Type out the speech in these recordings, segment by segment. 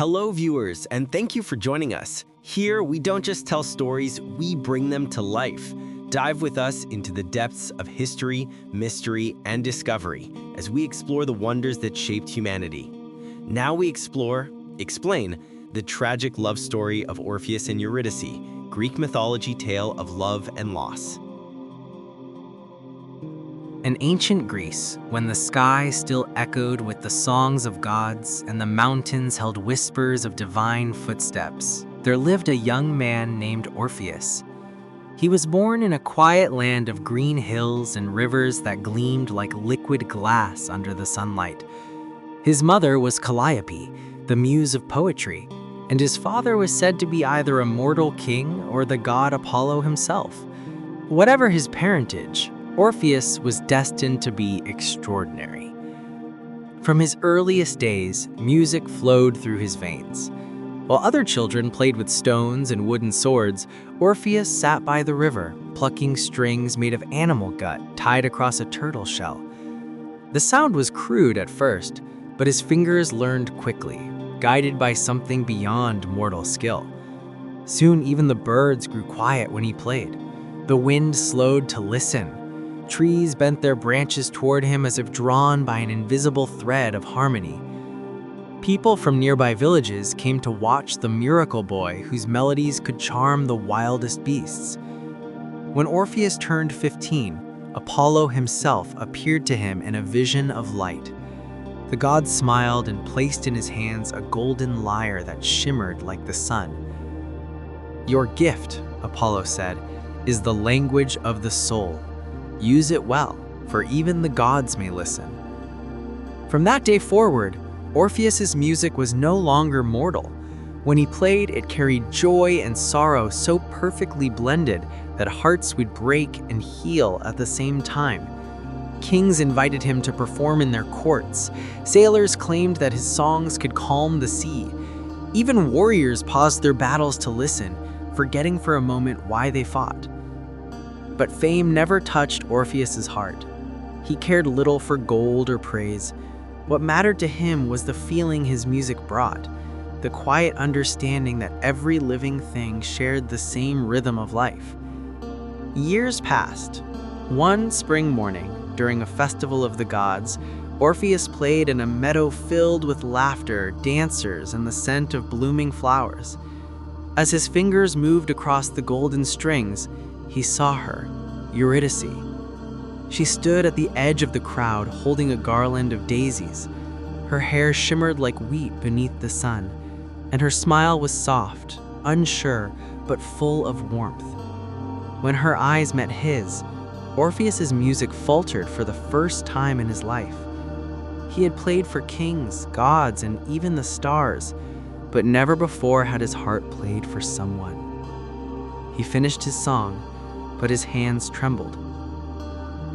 Hello, viewers, and thank you for joining us. Here, we don't just tell stories, we bring them to life. Dive with us into the depths of history, mystery, and discovery as we explore the wonders that shaped humanity. Now we explain the tragic love story of Orpheus and Eurydice, Greek mythology tale of love and loss. In ancient Greece, when the sky still echoed with the songs of gods and the mountains held whispers of divine footsteps, there lived a young man named Orpheus. He was born in a quiet land of green hills and rivers that gleamed like liquid glass under the sunlight. His mother was Calliope, the muse of poetry, and his father was said to be either a mortal king or the god Apollo himself. Whatever his parentage, Orpheus was destined to be extraordinary. From his earliest days, music flowed through his veins. While other children played with stones and wooden swords, Orpheus sat by the river, plucking strings made of animal gut tied across a turtle shell. The sound was crude at first, but his fingers learned quickly, guided by something beyond mortal skill. Soon even the birds grew quiet when he played. The wind slowed to listen. Trees bent their branches toward him as if drawn by an invisible thread of harmony. People from nearby villages came to watch the miracle boy whose melodies could charm the wildest beasts. When Orpheus turned 15, Apollo himself appeared to him in a vision of light. The god smiled and placed in his hands a golden lyre that shimmered like the sun. "Your gift," Apollo said, "is the language of the soul. Use it well, for even the gods may listen." From that day forward, Orpheus's music was no longer mortal. When he played, it carried joy and sorrow so perfectly blended that hearts would break and heal at the same time. Kings invited him to perform in their courts. Sailors claimed that his songs could calm the sea. Even warriors paused their battles to listen, forgetting for a moment why they fought. But fame never touched Orpheus's heart. He cared little for gold or praise. What mattered to him was the feeling his music brought, the quiet understanding that every living thing shared the same rhythm of life. Years passed. One spring morning, during a festival of the gods, Orpheus played in a meadow filled with laughter, dancers, and the scent of blooming flowers. As his fingers moved across the golden strings, he saw her, Eurydice. She stood at the edge of the crowd holding a garland of daisies. Her hair shimmered like wheat beneath the sun, and her smile was soft, unsure, but full of warmth. When her eyes met his, Orpheus's music faltered for the first time in his life. He had played for kings, gods, and even the stars, but never before had his heart played for someone. He finished his song, but his hands trembled.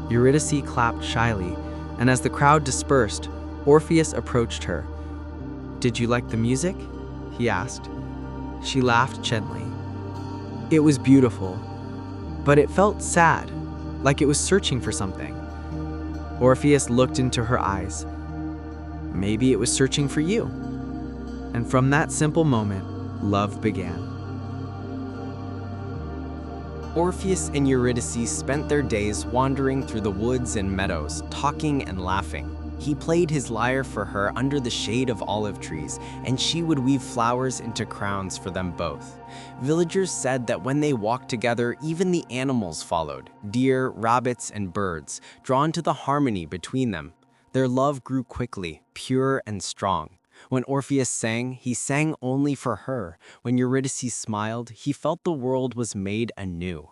Eurydice clapped shyly, and as the crowd dispersed, Orpheus approached her. "Did you like the music?" he asked. She laughed gently. "It was beautiful, but it felt sad, like it was searching for something." Orpheus looked into her eyes. "Maybe it was searching for you." And from that simple moment, love began. Orpheus and Eurydice spent their days wandering through the woods and meadows, talking and laughing. He played his lyre for her under the shade of olive trees, and she would weave flowers into crowns for them both. Villagers said that when they walked together, even the animals followed, deer, rabbits, and birds, drawn to the harmony between them. Their love grew quickly, pure and strong. When Orpheus sang, he sang only for her. When Eurydice smiled, he felt the world was made anew.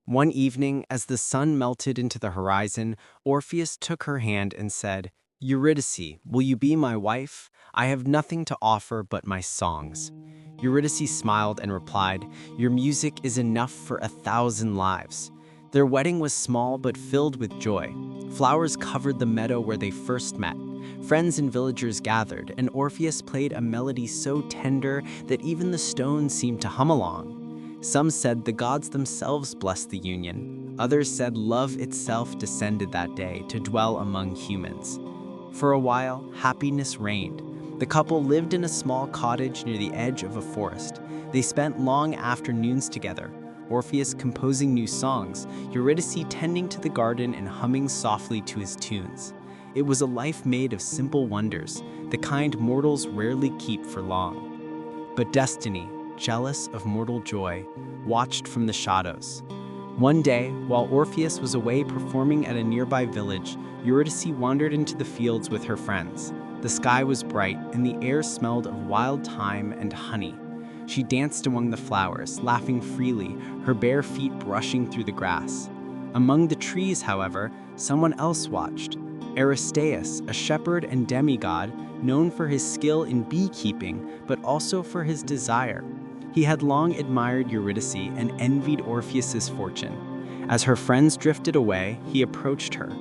One evening, as the sun melted into the horizon, Orpheus took her hand and said, "Eurydice, will you be my wife? I have nothing to offer but my songs." Eurydice smiled and replied, "Your music is enough for 1,000 lives." Their wedding was small but filled with joy. Flowers covered the meadow where they first met. Friends and villagers gathered, and Orpheus played a melody so tender that even the stones seemed to hum along. Some said the gods themselves blessed the union. Others said love itself descended that day to dwell among humans. For a while, happiness reigned. The couple lived in a small cottage near the edge of a forest. They spent long afternoons together, Orpheus composing new songs, Eurydice tending to the garden and humming softly to his tunes. It was a life made of simple wonders, the kind mortals rarely keep for long. But destiny, jealous of mortal joy, watched from the shadows. One day, while Orpheus was away performing at a nearby village, Eurydice wandered into the fields with her friends. The sky was bright, and the air smelled of wild thyme and honey. She danced among the flowers, laughing freely, her bare feet brushing through the grass. Among the trees, however, someone else watched. Eurystheus, a shepherd and demigod, known for his skill in beekeeping, but also for his desire. He had long admired Eurydice and envied Orpheus's fortune. As her friends drifted away, he approached her.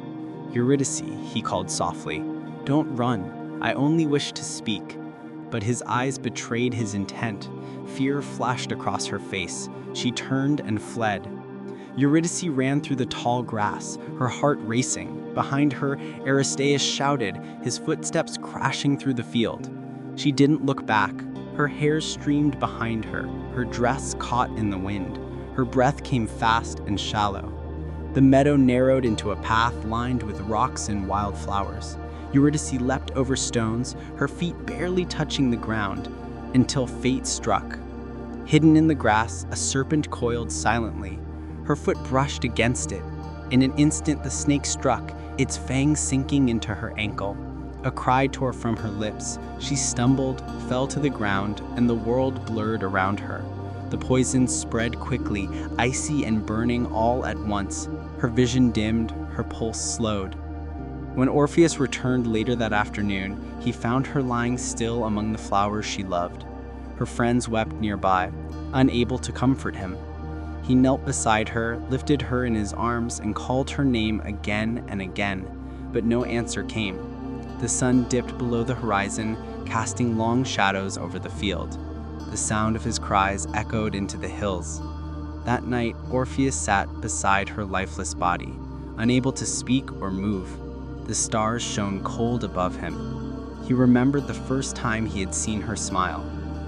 "Eurydice," he called softly, "don't run. I only wish to speak." But his eyes betrayed his intent. Fear flashed across her face. She turned and fled. Eurydice ran through the tall grass, her heart racing. Behind her, Eurystheus shouted, his footsteps crashing through the field. She didn't look back. Her hair streamed behind her, her dress caught in the wind. Her breath came fast and shallow. The meadow narrowed into a path lined with rocks and wildflowers. Eurydice leapt over stones, her feet barely touching the ground, until fate struck. Hidden in the grass, a serpent coiled silently. Her foot brushed against it. In an instant, the snake struck, its fangs sinking into her ankle. A cry tore from her lips. She stumbled, fell to the ground, and the world blurred around her. The poison spread quickly, icy and burning all at once. Her vision dimmed, her pulse slowed. When Orpheus returned later that afternoon, he found her lying still among the flowers she loved. Her friends wept nearby, unable to comfort him. He knelt beside her, lifted her in his arms, and called her name again and again, but no answer came. The sun dipped below the horizon, casting long shadows over the field. The sound of his cries echoed into the hills. That night, Orpheus sat beside her lifeless body, unable to speak or move. The stars shone cold above him. He remembered the first time he had seen her smile,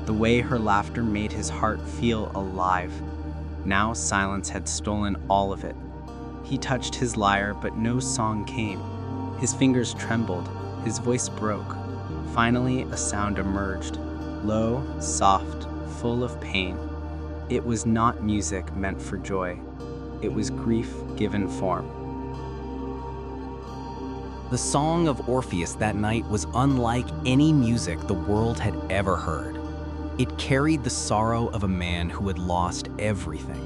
the way her laughter made his heart feel alive. Now silence had stolen all of it. He touched his lyre, but no song came. His fingers trembled, his voice broke. Finally, a sound emerged, low, soft, full of pain. It was not music meant for joy. It was grief given form. The song of Orpheus that night was unlike any music the world had ever heard. It carried the sorrow of a man who had lost everything.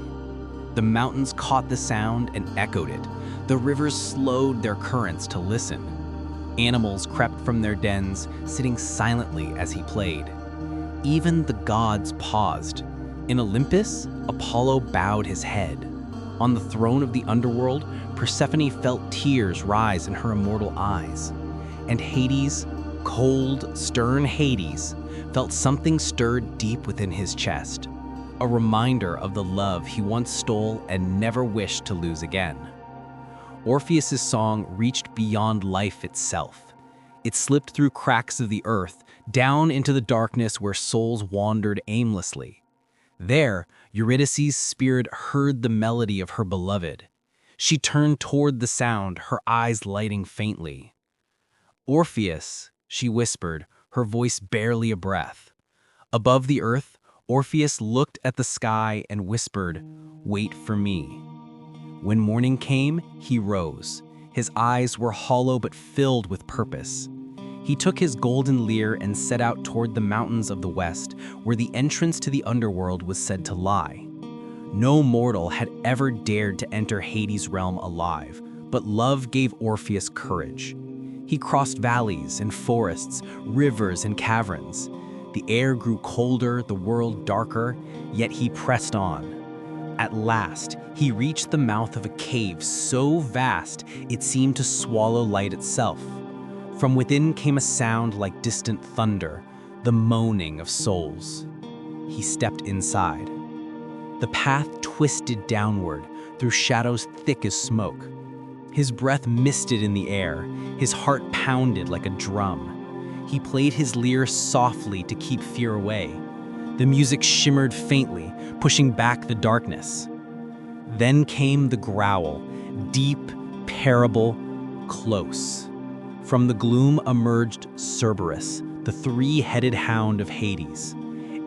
The mountains caught the sound and echoed it. The rivers slowed their currents to listen. Animals crept from their dens, sitting silently as he played. Even the gods paused. In Olympus, Apollo bowed his head. On the throne of the Underworld, Persephone felt tears rise in her immortal eyes. And Hades, cold, stern Hades, felt something stirred deep within his chest, a reminder of the love he once stole and never wished to lose again. Orpheus's song reached beyond life itself. It slipped through cracks of the earth, down into the darkness where souls wandered aimlessly. There, Eurydice's spirit heard the melody of her beloved. She turned toward the sound, her eyes lighting faintly. "Orpheus," she whispered, her voice barely a breath. Above the earth, Orpheus looked at the sky and whispered, "Wait for me." When morning came, he rose. His eyes were hollow but filled with purpose. He took his golden lyre and set out toward the mountains of the west, where the entrance to the underworld was said to lie. No mortal had ever dared to enter Hades' realm alive, but love gave Orpheus courage. He crossed valleys and forests, rivers and caverns. The air grew colder, the world darker, yet he pressed on. At last, he reached the mouth of a cave so vast it seemed to swallow light itself. From within came a sound like distant thunder, the moaning of souls. He stepped inside. The path twisted downward, through shadows thick as smoke. His breath misted in the air, his heart pounded like a drum. He played his lyre softly to keep fear away. The music shimmered faintly, pushing back the darkness. Then came the growl, deep, parable, close. From the gloom emerged Cerberus, the three-headed hound of Hades.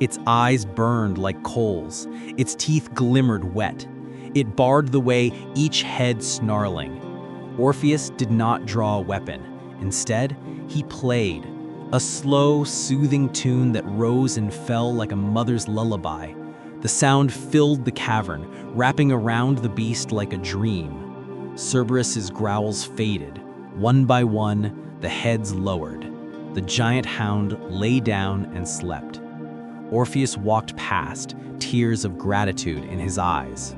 Its eyes burned like coals, its teeth glimmered wet. It barred the way, each head snarling. Orpheus did not draw a weapon. Instead, he played, a slow, soothing tune that rose and fell like a mother's lullaby. The sound filled the cavern, wrapping around the beast like a dream. Cerberus's growls faded. One by one, the heads lowered. The giant hound lay down and slept. Orpheus walked past, tears of gratitude in his eyes.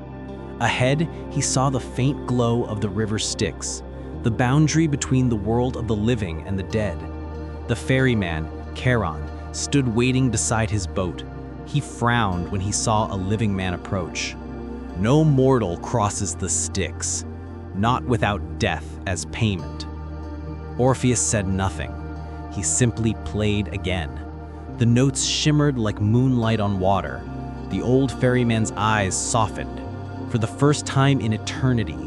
Ahead, he saw the faint glow of the River Styx, the boundary between the world of the living and the dead. The ferryman, Charon, stood waiting beside his boat. He frowned when he saw a living man approach. No mortal crosses the Styx, not without death as payment. Orpheus said nothing. He simply played again. The notes shimmered like moonlight on water. The old ferryman's eyes softened. For the first time in eternity,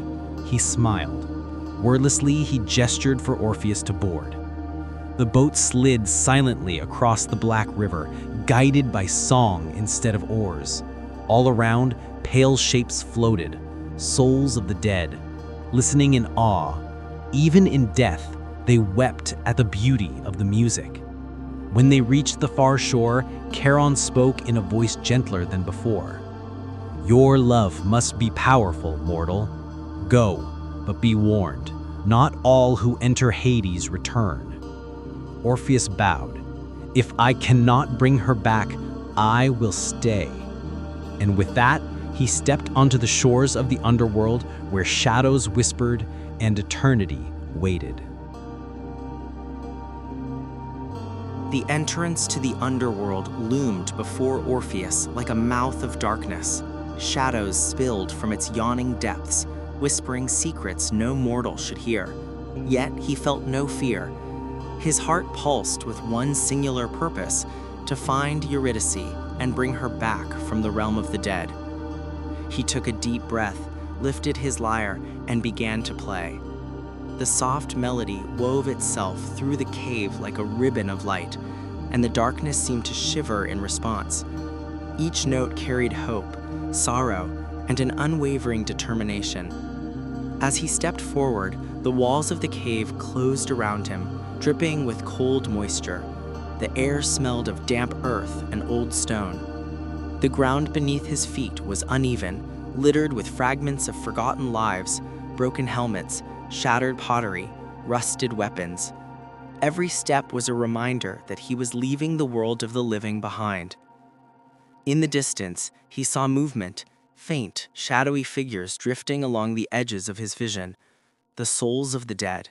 he smiled. Wordlessly, he gestured for Orpheus to board. The boat slid silently across the black river, guided by song instead of oars. All around, pale shapes floated, souls of the dead, listening in awe. Even in death, they wept at the beauty of the music. When they reached the far shore, Charon spoke in a voice gentler than before. "Your love must be powerful, mortal. Go, but be warned, not all who enter Hades return." Orpheus bowed. "If I cannot bring her back, I will stay." And with that, he stepped onto the shores of the underworld where shadows whispered and eternity waited. The entrance to the underworld loomed before Orpheus like a mouth of darkness. Shadows spilled from its yawning depths, whispering secrets no mortal should hear. Yet he felt no fear. His heart pulsed with one singular purpose, to find Eurydice and bring her back from the realm of the dead. He took a deep breath, lifted his lyre, and began to play. The soft melody wove itself through the cave like a ribbon of light, and the darkness seemed to shiver in response. Each note carried hope, sorrow, and an unwavering determination. As he stepped forward, the walls of the cave closed around him, dripping with cold moisture. The air smelled of damp earth and old stone. The ground beneath his feet was uneven, littered with fragments of forgotten lives, broken helmets, shattered pottery, rusted weapons. Every step was a reminder that he was leaving the world of the living behind. In the distance, he saw movement, faint, shadowy figures drifting along the edges of his vision, the souls of the dead.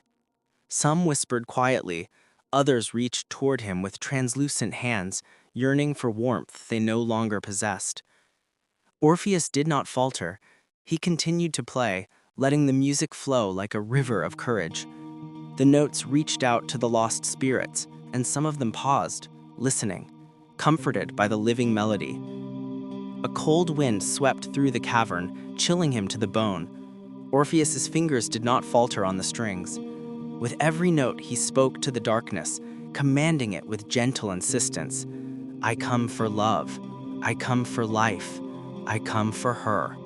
Some whispered quietly, others reached toward him with translucent hands, yearning for warmth they no longer possessed. Orpheus did not falter. He continued to play, letting the music flow like a river of courage. The notes reached out to the lost spirits, and some of them paused, listening, comforted by the living melody. A cold wind swept through the cavern, chilling him to the bone. Orpheus's fingers did not falter on the strings. With every note, he spoke to the darkness, commanding it with gentle insistence. "I come for love. I come for life. I come for her."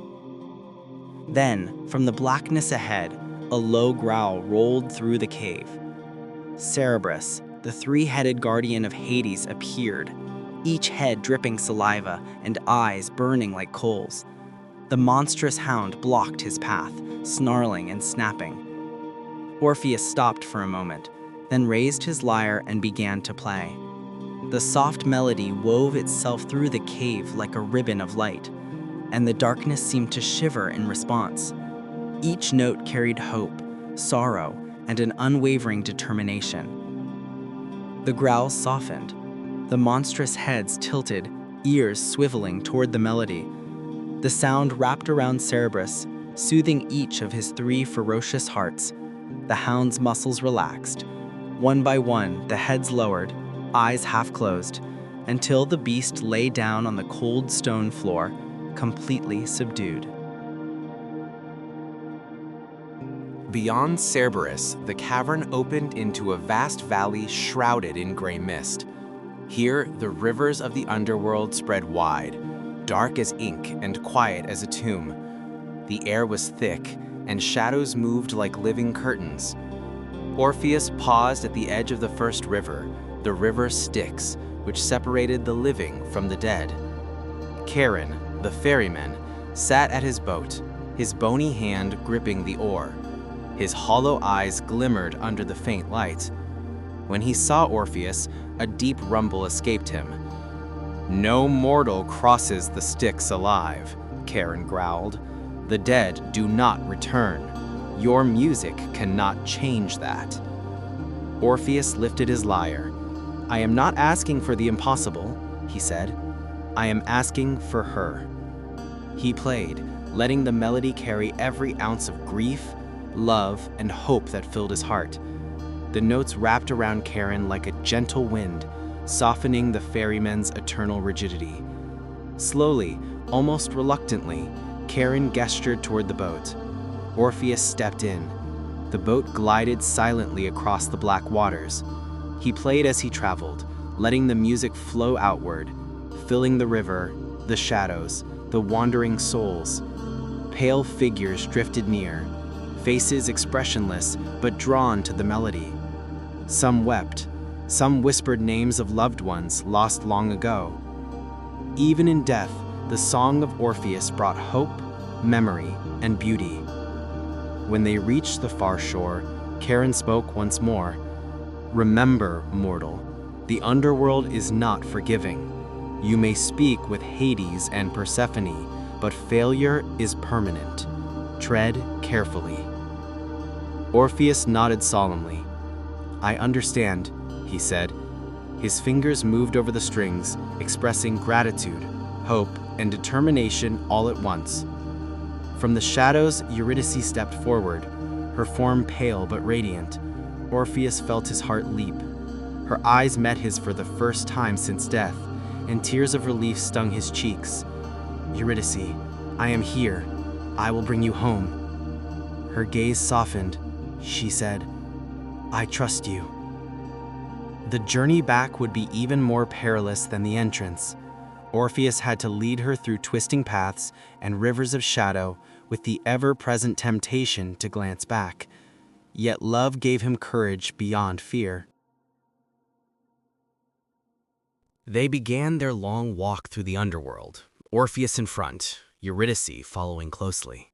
Then, from the blackness ahead, a low growl rolled through the cave. Cerberus, the three-headed guardian of Hades, appeared, each head dripping saliva and eyes burning like coals. The monstrous hound blocked his path, snarling and snapping. Orpheus stopped for a moment, then raised his lyre and began to play. The soft melody wove itself through the cave like a ribbon of light, and the darkness seemed to shiver in response. Each note carried hope, sorrow, and an unwavering determination. The growls softened. The monstrous heads tilted, ears swiveling toward the melody. The sound wrapped around Cerberus, soothing each of his three ferocious hearts. The hound's muscles relaxed. One by one, the heads lowered, eyes half closed, until the beast lay down on the cold stone floor, completely subdued. Beyond Cerberus, the cavern opened into a vast valley shrouded in gray mist. Here, the rivers of the underworld spread wide, dark as ink and quiet as a tomb. The air was thick, and shadows moved like living curtains. Orpheus paused at the edge of the first river, the River Styx, which separated the living from the dead. Charon, the ferryman, sat at his boat, his bony hand gripping the oar. His hollow eyes glimmered under the faint light. When he saw Orpheus, a deep rumble escaped him. "No mortal crosses the Styx alive," Charon growled. "The dead do not return. Your music cannot change that." Orpheus lifted his lyre. "I am not asking for the impossible," he said. "I am asking for her." He played, letting the melody carry every ounce of grief, love, and hope that filled his heart. The notes wrapped around Charon like a gentle wind, softening the ferryman's eternal rigidity. Slowly, almost reluctantly, Charon gestured toward the boat. Orpheus stepped in. The boat glided silently across the black waters. He played as he traveled, letting the music flow outward, filling the river, the shadows, the wandering souls. Pale figures drifted near, faces expressionless but drawn to the melody. Some wept, some whispered names of loved ones lost long ago. Even in death, the song of Orpheus brought hope, memory, and beauty. When they reached the far shore, Charon spoke once more. "Remember, mortal, the underworld is not forgiving. You may speak with Hades and Persephone, but failure is permanent. Tread carefully." Orpheus nodded solemnly. "I understand," he said. His fingers moved over the strings, expressing gratitude, hope, and determination all at once. From the shadows, Eurydice stepped forward, her form pale but radiant. Orpheus felt his heart leap. Her eyes met his for the first time since death, and tears of relief stung his cheeks. "Eurydice, I am here. I will bring you home." Her gaze softened. She said, "I trust you." The journey back would be even more perilous than the entrance. Orpheus had to lead her through twisting paths and rivers of shadow, with the ever-present temptation to glance back. Yet love gave him courage beyond fear. They began their long walk through the underworld, Orpheus in front, Eurydice following closely.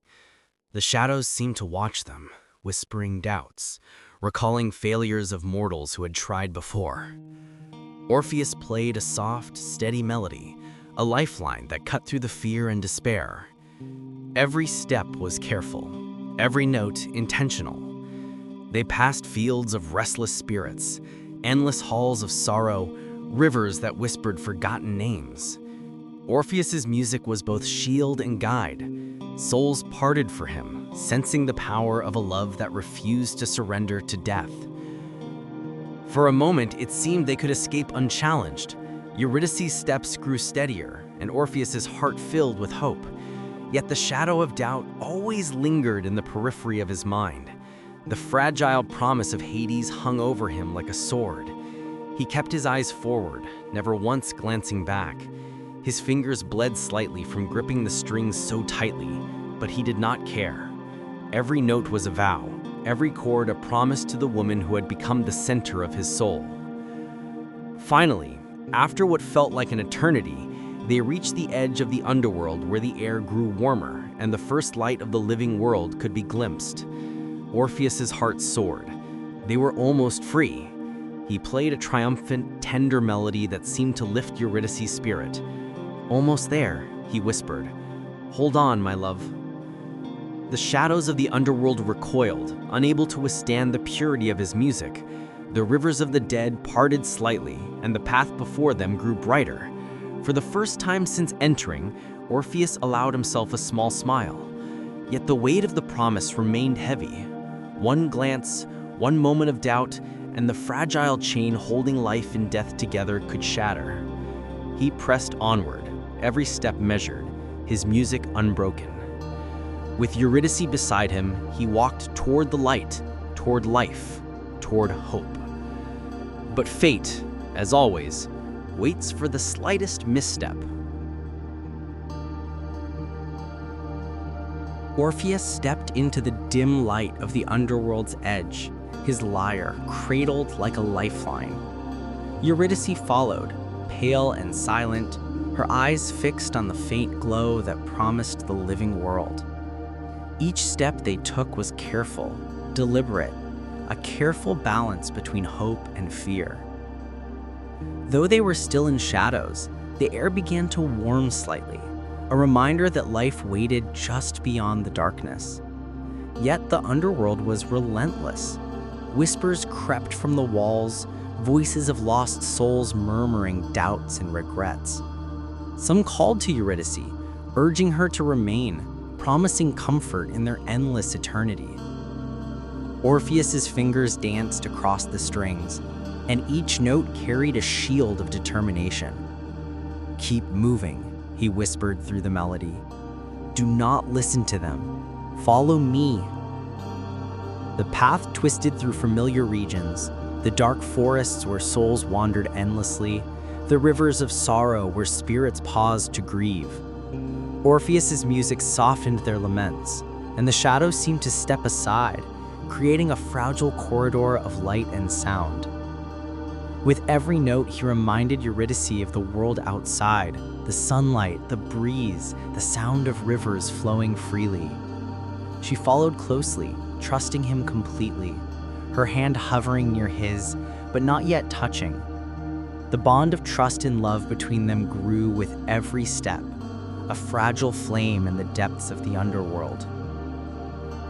The shadows seemed to watch them, whispering doubts, recalling failures of mortals who had tried before. Orpheus played a soft, steady melody, a lifeline that cut through the fear and despair. Every step was careful, every note intentional. They passed fields of restless spirits, endless halls of sorrow, rivers that whispered forgotten names. Orpheus's music was both shield and guide. Souls parted for him, sensing the power of a love that refused to surrender to death. For a moment, it seemed they could escape unchallenged. Eurydice's steps grew steadier, and Orpheus's heart filled with hope. Yet the shadow of doubt always lingered in the periphery of his mind. The fragile promise of Hades hung over him like a sword. He kept his eyes forward, never once glancing back. His fingers bled slightly from gripping the strings so tightly, but he did not care. Every note was a vow, every chord a promise to the woman who had become the center of his soul. Finally, after what felt like an eternity, they reached the edge of the underworld where the air grew warmer and the first light of the living world could be glimpsed. Orpheus's heart soared. They were almost free. He played a triumphant, tender melody that seemed to lift Eurydice's spirit. "Almost there," he whispered. "Hold on, my love." The shadows of the underworld recoiled, unable to withstand the purity of his music. The rivers of the dead parted slightly, and the path before them grew brighter. For the first time since entering, Orpheus allowed himself a small smile. Yet the weight of the promise remained heavy. One glance, one moment of doubt, and the fragile chain holding life and death together could shatter. He pressed onward, every step measured, his music unbroken. With Eurydice beside him, he walked toward the light, toward life, toward hope. But fate, as always, waits for the slightest misstep. Orpheus stepped into the dim light of the underworld's edge, his lyre cradled like a lifeline. Eurydice followed, pale and silent, her eyes fixed on the faint glow that promised the living world. Each step they took was careful, deliberate, a careful balance between hope and fear. Though they were still in shadows, the air began to warm slightly, a reminder that life waited just beyond the darkness. Yet the underworld was relentless. Whispers crept from the walls, voices of lost souls murmuring doubts and regrets. Some called to Eurydice, urging her to remain, promising comfort in their endless eternity. Orpheus's fingers danced across the strings, and each note carried a shield of determination. "Keep moving," he whispered through the melody. "Do not listen to them. Follow me." The path twisted through familiar regions, the dark forests where souls wandered endlessly, the rivers of sorrow where spirits paused to grieve. Orpheus's music softened their laments, and the shadows seemed to step aside, creating a fragile corridor of light and sound. With every note, he reminded Eurydice of the world outside, the sunlight, the breeze, the sound of rivers flowing freely. She followed closely, trusting him completely, her hand hovering near his, but not yet touching. The bond of trust and love between them grew with every step, a fragile flame in the depths of the underworld.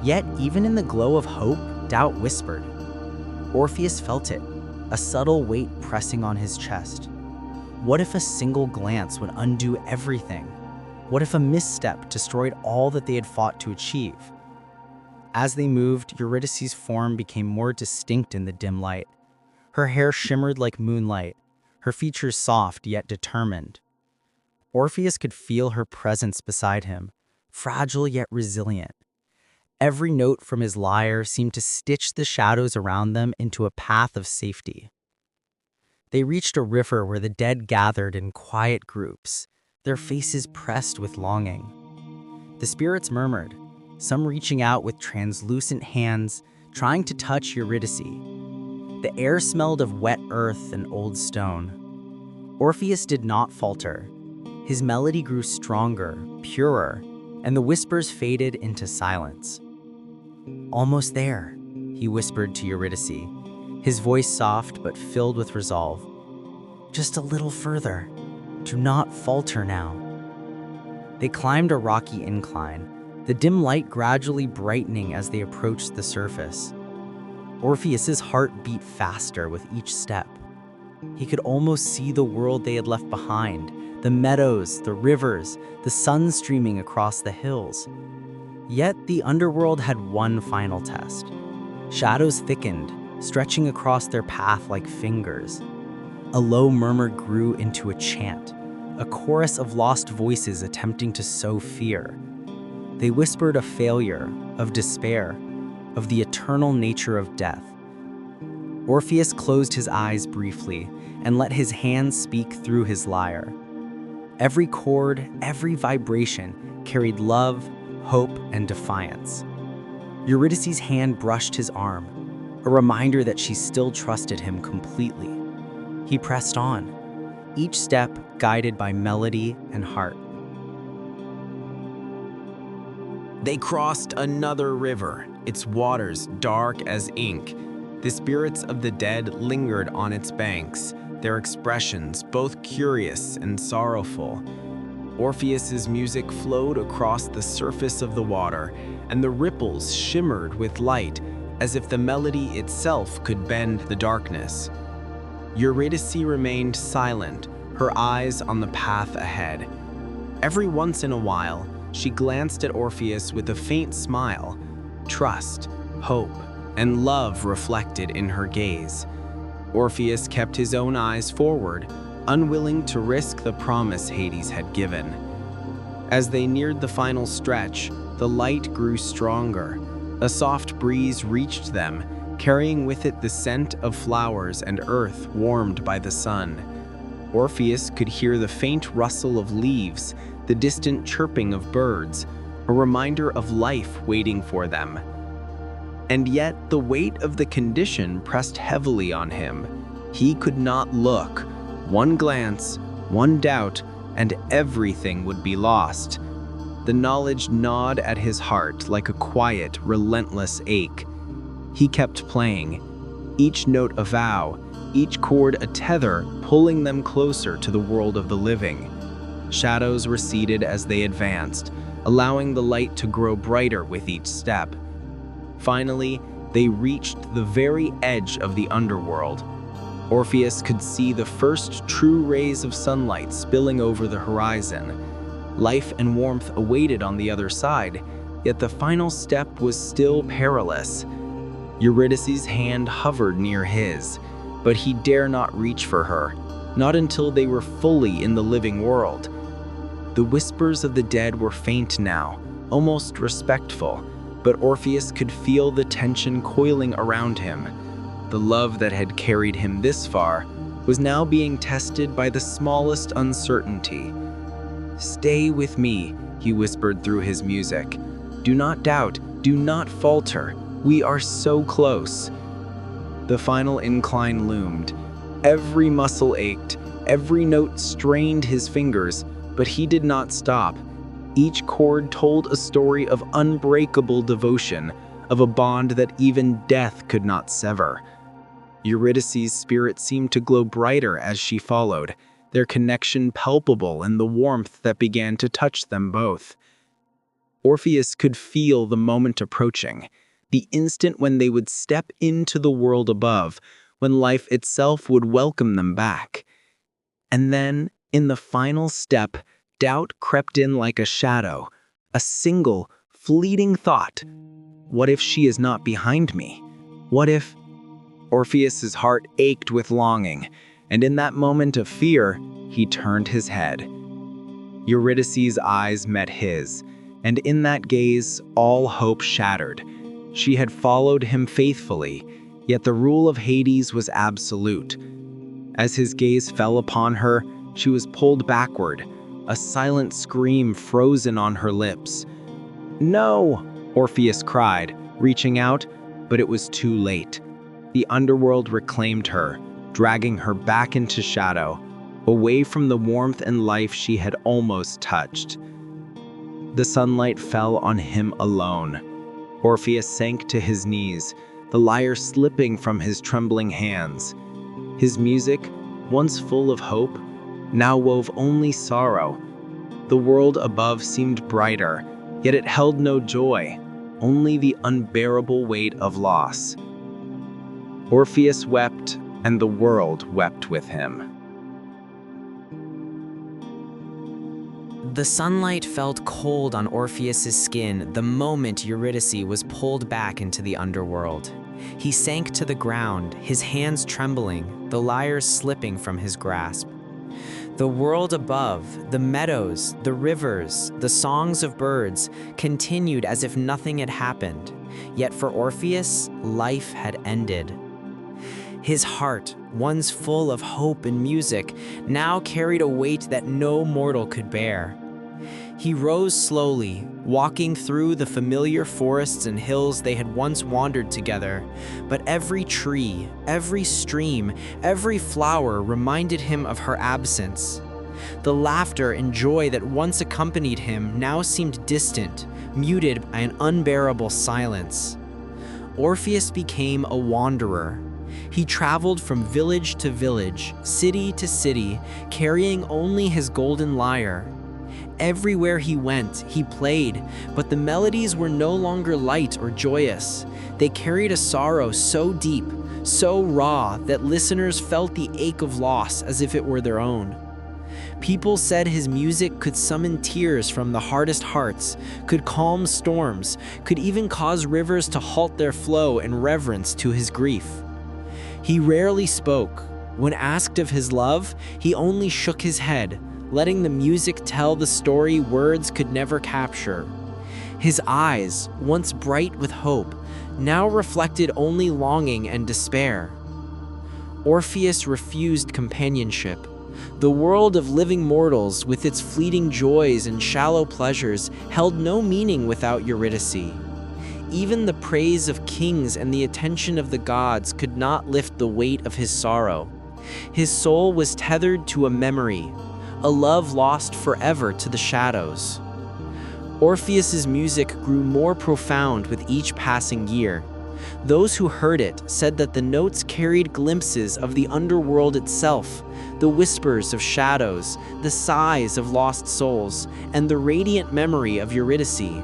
Yet, even in the glow of hope, doubt whispered. Orpheus felt it, a subtle weight pressing on his chest. What if a single glance would undo everything? What if a misstep destroyed all that they had fought to achieve? As they moved, Eurydice's form became more distinct in the dim light. Her hair shimmered like moonlight, her features soft yet determined. Orpheus could feel her presence beside him, fragile yet resilient. Every note from his lyre seemed to stitch the shadows around them into a path of safety. They reached a river where the dead gathered in quiet groups, their faces pressed with longing. The spirits murmured, some reaching out with translucent hands, trying to touch Eurydice. The air smelled of wet earth and old stone. Orpheus did not falter. His melody grew stronger, purer, and the whispers faded into silence. "Almost there," he whispered to Eurydice, his voice soft but filled with resolve. "Just a little further. Do not falter now." They climbed a rocky incline, the dim light gradually brightening as they approached the surface. Orpheus's heart beat faster with each step. He could almost see the world they had left behind, the meadows, the rivers, the sun streaming across the hills. Yet the underworld had one final test. Shadows thickened, stretching across their path like fingers. A low murmur grew into a chant, a chorus of lost voices attempting to sow fear. They whispered of failure, of despair, of the eternal nature of death. Orpheus closed his eyes briefly and let his hands speak through his lyre. Every chord, every vibration carried love, hope, and defiance. Eurydice's hand brushed his arm, a reminder that she still trusted him completely. He pressed on, each step guided by melody and heart. They crossed another river, its waters dark as ink. The spirits of the dead lingered on its banks, their expressions both curious and sorrowful. Orpheus's music flowed across the surface of the water, and the ripples shimmered with light, as if the melody itself could bend the darkness. Eurydice remained silent, her eyes on the path ahead. Every once in a while, she glanced at Orpheus with a faint smile. Trust, hope, and love reflected in her gaze. Orpheus kept his own eyes forward, unwilling to risk the promise Hades had given. As they neared the final stretch, the light grew stronger. A soft breeze reached them, carrying with it the scent of flowers and earth warmed by the sun. Orpheus could hear the faint rustle of leaves, the distant chirping of birds, a reminder of life waiting for them. And yet the weight of the condition pressed heavily on him. He could not look. One glance, one doubt, and everything would be lost. The knowledge gnawed at his heart like a quiet, relentless ache. He kept playing, each note a vow, each chord a tether pulling them closer to the world of the living. Shadows receded as they advanced, allowing the light to grow brighter with each step. Finally, they reached the very edge of the underworld. Orpheus could see the first true rays of sunlight spilling over the horizon. Life and warmth awaited on the other side, yet the final step was still perilous. Eurydice's hand hovered near his, but he dare not reach for her, not until they were fully in the living world. The whispers of the dead were faint now, almost respectful, but Orpheus could feel the tension coiling around him. The love that had carried him this far was now being tested by the smallest uncertainty. "Stay with me," he whispered through his music. "Do not doubt, do not falter. We are so close." The final incline loomed. Every muscle ached, every note strained his fingers, but he did not stop. Each chord told a story of unbreakable devotion, of a bond that even death could not sever. Eurydice's spirit seemed to glow brighter as she followed, their connection palpable in the warmth that began to touch them both. Orpheus could feel the moment approaching, the instant when they would step into the world above, when life itself would welcome them back. And then, in the final step, doubt crept in like a shadow, a single, fleeting thought. What if she is not behind me? What if... Orpheus's heart ached with longing, and in that moment of fear, he turned his head. Eurydice's eyes met his, and in that gaze, all hope shattered. She had followed him faithfully, yet the rule of Hades was absolute. As his gaze fell upon her, she was pulled backward, a silent scream frozen on her lips. "No!" Orpheus cried, reaching out, but it was too late. The underworld reclaimed her, dragging her back into shadow, away from the warmth and life she had almost touched. The sunlight fell on him alone. Orpheus sank to his knees, the lyre slipping from his trembling hands. His music, once full of hope, now wove only sorrow. The world above seemed brighter, yet it held no joy, only the unbearable weight of loss. Orpheus wept, and the world wept with him. The sunlight felt cold on Orpheus's skin the moment Eurydice was pulled back into the underworld. He sank to the ground, his hands trembling, the lyre slipping from his grasp. The world above, the meadows, the rivers, the songs of birds, continued as if nothing had happened. Yet for Orpheus, life had ended. His heart, once full of hope and music, now carried a weight that no mortal could bear. He rose slowly, walking through the familiar forests and hills they had once wandered together, but every tree, every stream, every flower reminded him of her absence. The laughter and joy that once accompanied him now seemed distant, muted by an unbearable silence. Orpheus became a wanderer. He traveled from village to village, city to city, carrying only his golden lyre. Everywhere he went, he played, but the melodies were no longer light or joyous. They carried a sorrow so deep, so raw, that listeners felt the ache of loss as if it were their own. People said his music could summon tears from the hardest hearts, could calm storms, could even cause rivers to halt their flow in reverence to his grief. He rarely spoke. When asked of his love, he only shook his head, letting the music tell the story words could never capture. His eyes, once bright with hope, now reflected only longing and despair. Orpheus refused companionship. The world of living mortals, with its fleeting joys and shallow pleasures, held no meaning without Eurydice. Even the praise of kings and the attention of the gods could not lift the weight of his sorrow. His soul was tethered to a memory, a love lost forever to the shadows. Orpheus's music grew more profound with each passing year. Those who heard it said that the notes carried glimpses of the underworld itself, the whispers of shadows, the sighs of lost souls, and the radiant memory of Eurydice.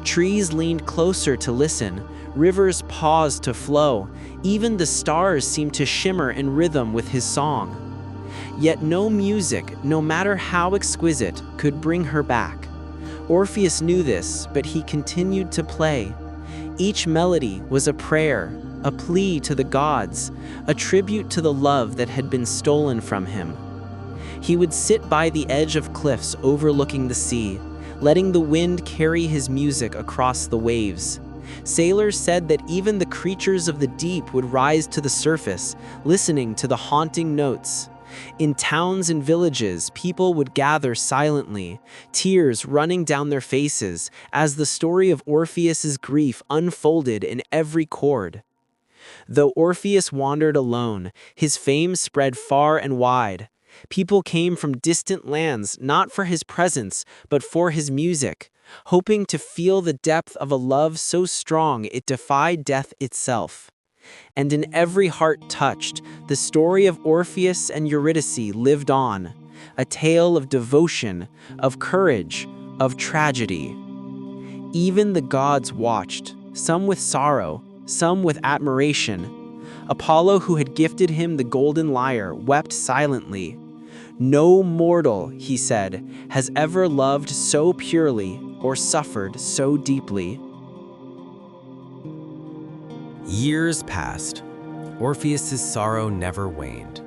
Trees leaned closer to listen, rivers paused to flow, even the stars seemed to shimmer in rhythm with his song. Yet no music, no matter how exquisite, could bring her back. Orpheus knew this, but he continued to play. Each melody was a prayer, a plea to the gods, a tribute to the love that had been stolen from him. He would sit by the edge of cliffs overlooking the sea, letting the wind carry his music across the waves. Sailors said that even the creatures of the deep would rise to the surface, listening to the haunting notes. In towns and villages, people would gather silently, tears running down their faces as the story of Orpheus's grief unfolded in every chord. Though Orpheus wandered alone, his fame spread far and wide. People came from distant lands not for his presence, but for his music, hoping to feel the depth of a love so strong it defied death itself. And in every heart touched, the story of Orpheus and Eurydice lived on, a tale of devotion, of courage, of tragedy. Even the gods watched, some with sorrow, some with admiration. Apollo, who had gifted him the golden lyre, wept silently. "No mortal," he said, "has ever loved so purely or suffered so deeply." Years passed. Orpheus's sorrow never waned.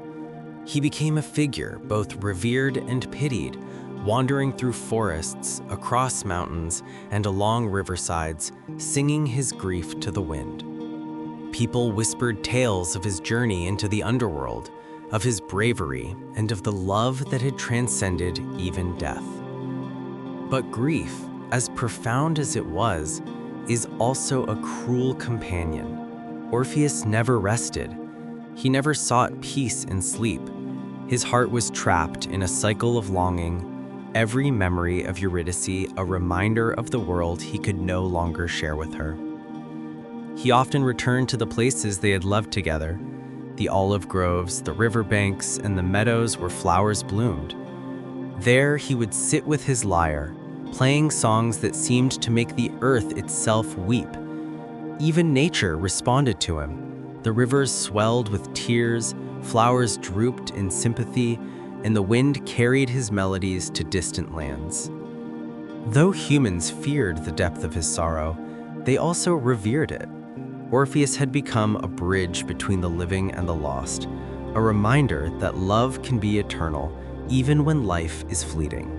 He became a figure both revered and pitied, wandering through forests, across mountains, and along riversides, singing his grief to the wind. People whispered tales of his journey into the underworld, of his bravery, and of the love that had transcended even death. But grief, as profound as it was, is also a cruel companion. Orpheus never rested. He never sought peace in sleep. His heart was trapped in a cycle of longing, every memory of Eurydice a reminder of the world he could no longer share with her. He often returned to the places they had loved together, the olive groves, the riverbanks, and the meadows where flowers bloomed. There he would sit with his lyre, playing songs that seemed to make the earth itself weep. Even nature responded to him. The rivers swelled with tears, flowers drooped in sympathy, and the wind carried his melodies to distant lands. Though humans feared the depth of his sorrow, they also revered it. Orpheus had become a bridge between the living and the lost, a reminder that love can be eternal even when life is fleeting.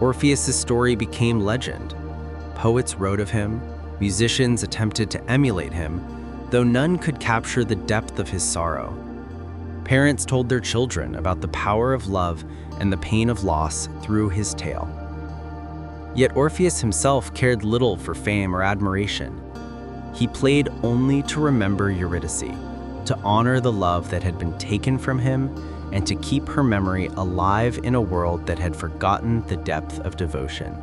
Orpheus's story became legend. Poets wrote of him, musicians attempted to emulate him, though none could capture the depth of his sorrow. Parents told their children about the power of love and the pain of loss through his tale. Yet Orpheus himself cared little for fame or admiration. He played only to remember Eurydice, to honor the love that had been taken from him, and to keep her memory alive in a world that had forgotten the depth of devotion.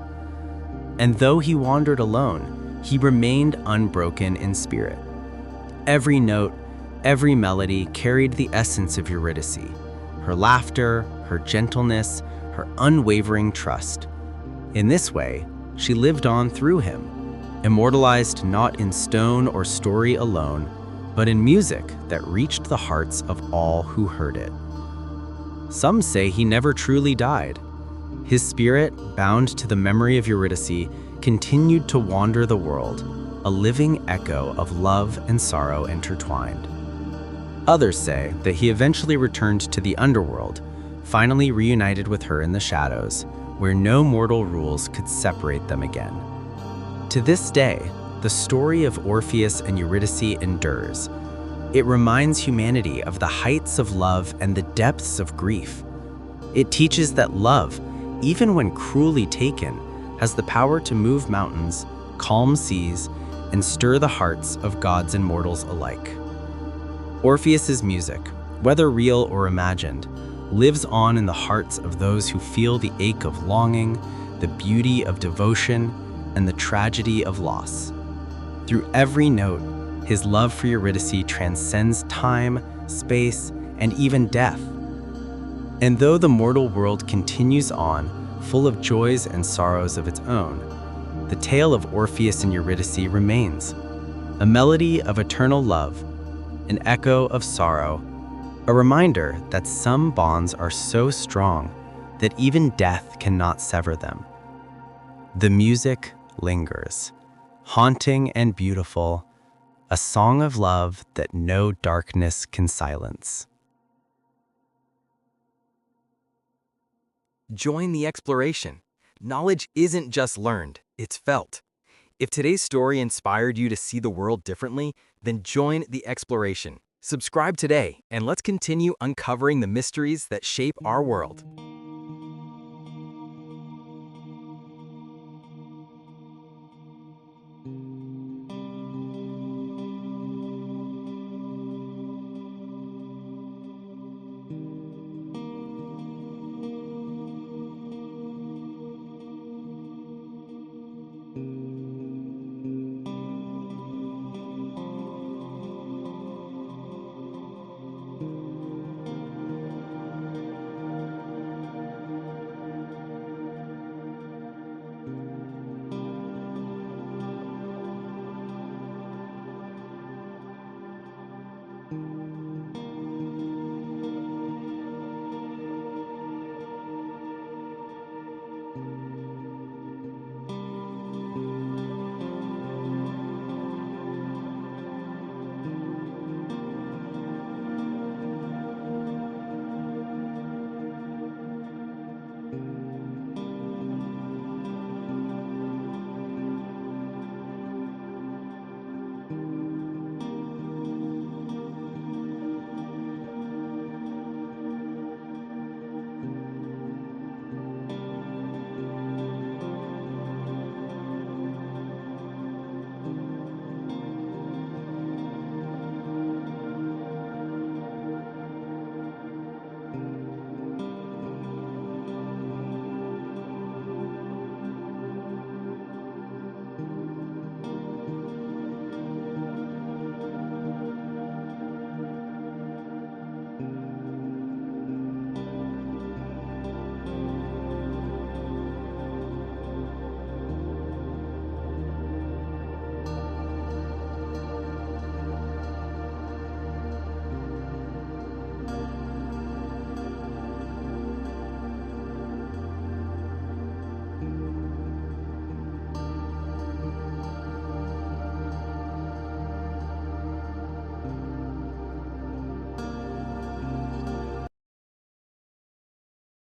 And though he wandered alone, he remained unbroken in spirit. Every note, every melody carried the essence of Eurydice, her laughter, her gentleness, her unwavering trust. In this way, she lived on through him, immortalized not in stone or story alone, but in music that reached the hearts of all who heard it. Some say he never truly died. His spirit, bound to the memory of Eurydice, continued to wander the world, a living echo of love and sorrow intertwined. Others say that he eventually returned to the underworld, finally reunited with her in the shadows, where no mortal rules could separate them again. To this day, the story of Orpheus and Eurydice endures. It reminds humanity of the heights of love and the depths of grief. It teaches that love, even when cruelly taken, has the power to move mountains, calm seas, and stir the hearts of gods and mortals alike. Orpheus's music, whether real or imagined, lives on in the hearts of those who feel the ache of longing, the beauty of devotion, and the tragedy of loss. Through every note, his love for Eurydice transcends time, space, and even death. And though the mortal world continues on, full of joys and sorrows of its own, the tale of Orpheus and Eurydice remains, a melody of eternal love, an echo of sorrow, a reminder that some bonds are so strong that even death cannot sever them. The music lingers, haunting and beautiful, a song of love that no darkness can silence. Join the exploration. Knowledge isn't just learned, it's felt. If today's story inspired you to see the world differently, then join the exploration. Subscribe today, and let's continue uncovering the mysteries that shape our world.